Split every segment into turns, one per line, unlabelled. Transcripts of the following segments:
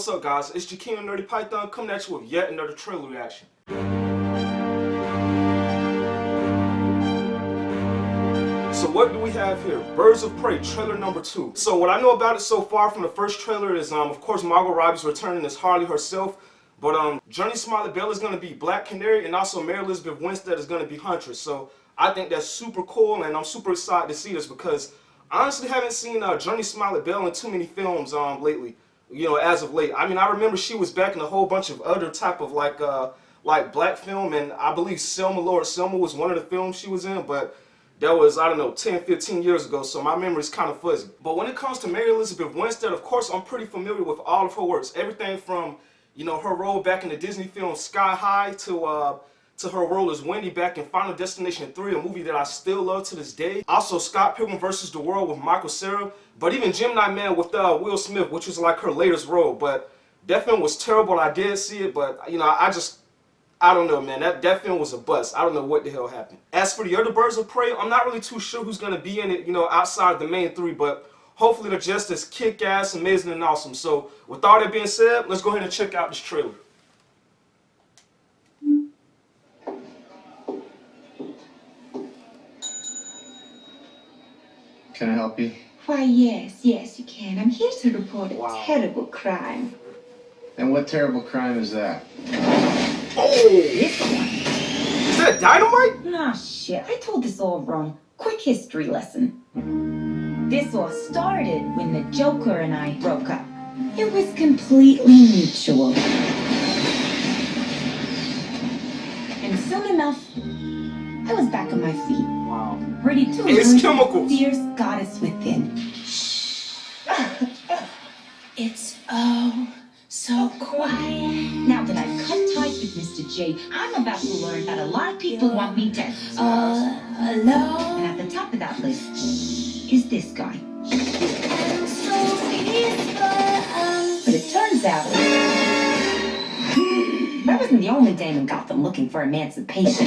what's up guys? It's Jakeem Nerdy Python coming at you with yet another trailer reaction. So what do we have here? Birds of Prey, trailer number 2. So what I know about it so far from the first trailer is, of course, Margot Robbie's returning as Harley herself. But Johnny Smiley Bell is going to be Black Canary, and also Mary Elizabeth Winstead is going to be Huntress. So I think that's super cool, and I'm super excited to see this because I honestly haven't seen Johnny Smiley Bell in too many films lately. You know, as of late. I mean, I remember she was back in a whole bunch of other type of like black film, and I believe Selma Lord Selma was one of the films she was in, but that was, I don't know, 10, 15 years ago, so my memory's kind of fuzzy. But when it comes to Mary Elizabeth Winstead, of course, I'm pretty familiar with all of her works. Everything from, you know, her role back in the Disney film Sky High to her role as Wendy back in Final Destination 3, a movie that I still love to this day. Also, Scott Pilgrim vs. the World with Michael Cera, but even Gemini Man with Will Smith, which was like her latest role. But that film was terrible. I did see it, but, you know, I don't know, man. That film was a bust. I don't know what the hell happened. As for the other Birds of Prey, I'm not really too sure who's going to be in it, you know, outside the main 3, but hopefully they're just as kick-ass, amazing, and awesome. So, with all that being said, let's go ahead and check out this trailer.
Can I help you?
Why, yes, you can. I'm here to report a terrible crime.
And what terrible crime is that?
Oh!
This one.
Is that dynamite?
Nah, shit. I told this all wrong. Quick history lesson. This all started when the Joker and I broke up. It was completely mutual. And soon enough, I was back on my feet.
Wow.
Ready to
It's chemicals.
The fierce goddess within. It's so quiet. Now that I've cut ties with Mr. J, I'm about to learn that a lot of people want me dead. And at the top of that list is this guy. But it turns out I wasn't the only dame in Gotham looking for emancipation.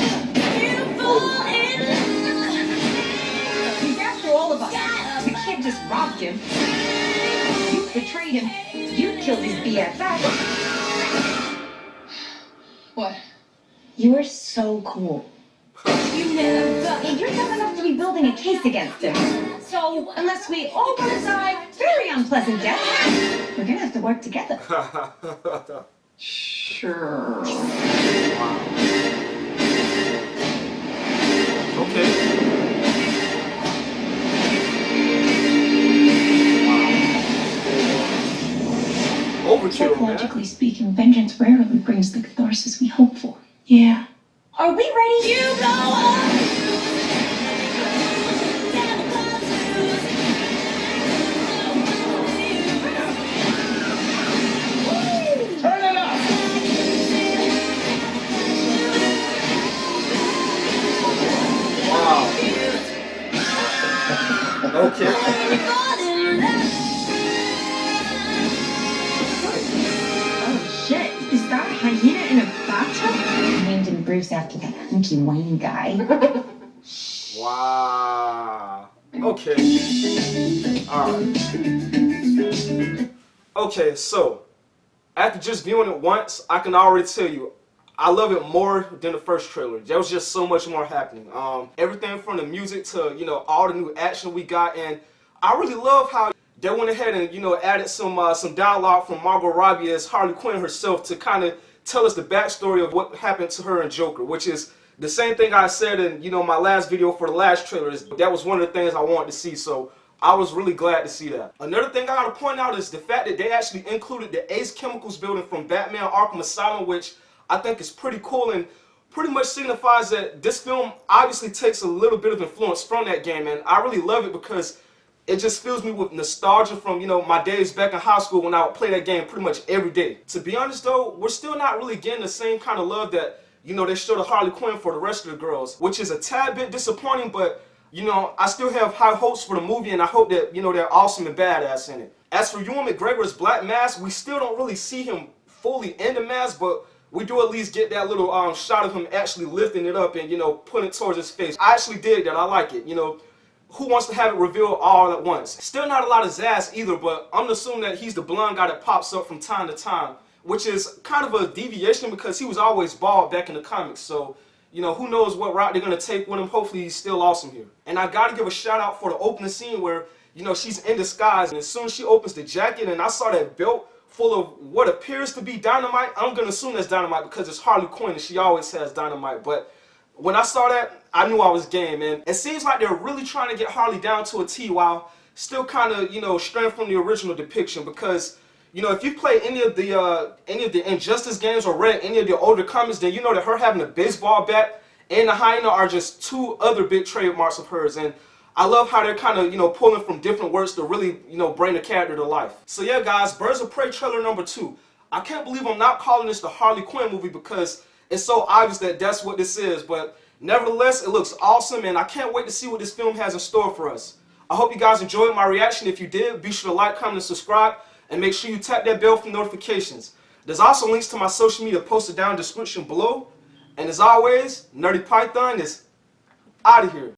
He's after all of us. We can't just rob him. You betrayed him. You killed his BFF. What? You're so cool. And you're dumb enough to be building a case against him. So, unless we all want to die very unpleasant death, we're gonna have to work together. Sure.
Wow. Okay.
Psychologically speaking, vengeance rarely brings the catharsis we hope for. Yeah. Are we ready? You go up!
Turn it up!
Wow. Okay.
Is that a hyena in a bathtub? I named him Bruce after that hunky Wayne guy.
Wow. Okay. Alright. Okay, so after just viewing it once, I can already tell you I love it more than the first trailer. There was just so much more happening. Everything from the music to, you know, all the new action we got, and I really love how they went ahead and, you know, added some dialogue from Margot Robbie as Harley Quinn herself to kind of tell us the backstory of what happened to her and Joker, which is the same thing I said in, you know, my last video for the last trailer. That was one of the things I wanted to see, so I was really glad to see that. Another thing I gotta point out is the fact that they actually included the Ace Chemicals building from Batman Arkham Asylum, which I think is pretty cool and pretty much signifies that this film obviously takes a little bit of influence from that game, and I really love it because it just fills me with nostalgia from, you know, my days back in high school when I would play that game pretty much every day. To be honest though, we're still not really getting the same kind of love that, you know, they showed to Harley Quinn for the rest of the girls, which is a tad bit disappointing, but, you know, I still have high hopes for the movie, and I hope that, you know, they're awesome and badass in it. As for Ewan McGregor's Black Mask, we still don't really see him fully in the mask, but we do at least get that little shot of him actually lifting it up and, you know, putting it towards his face. I actually dig that. I like it, you know. who wants to have it revealed all at once? Still not a lot of Zaz either, but I'm assuming that he's the blonde guy that pops up from time to time, which is kind of a deviation because he was always bald back in the comics. So, you know, who knows what route they're going to take with him. Hopefully he's still awesome here. And I got to give a shout out for the opening scene where, you know, she's in disguise, and as soon as she opens the jacket and I saw that belt full of what appears to be dynamite, I'm going to assume that's dynamite because it's Harley Quinn and she always has dynamite. But when I saw that, I knew I was game, man. It seems like they're really trying to get Harley down to a T while still kind of, you know, straying from the original depiction because, you know, if you play any of the Injustice games or read any of the older comics, then you know that her having a baseball bat and the hyena are just two other big trademarks of hers. And I love how they're kind of, you know, pulling from different words to really, you know, bring the character to life. So yeah, guys, Birds of Prey trailer number 2. I can't believe I'm not calling this the Harley Quinn movie because it's so obvious that that's what this is. But nevertheless, it looks awesome, and I can't wait to see what this film has in store for us. I hope you guys enjoyed my reaction. If you did, be sure to like, comment, and subscribe, and make sure you tap that bell for notifications. There's also links to my social media posted down in the description below. And as always, Nerdy Python is out of here.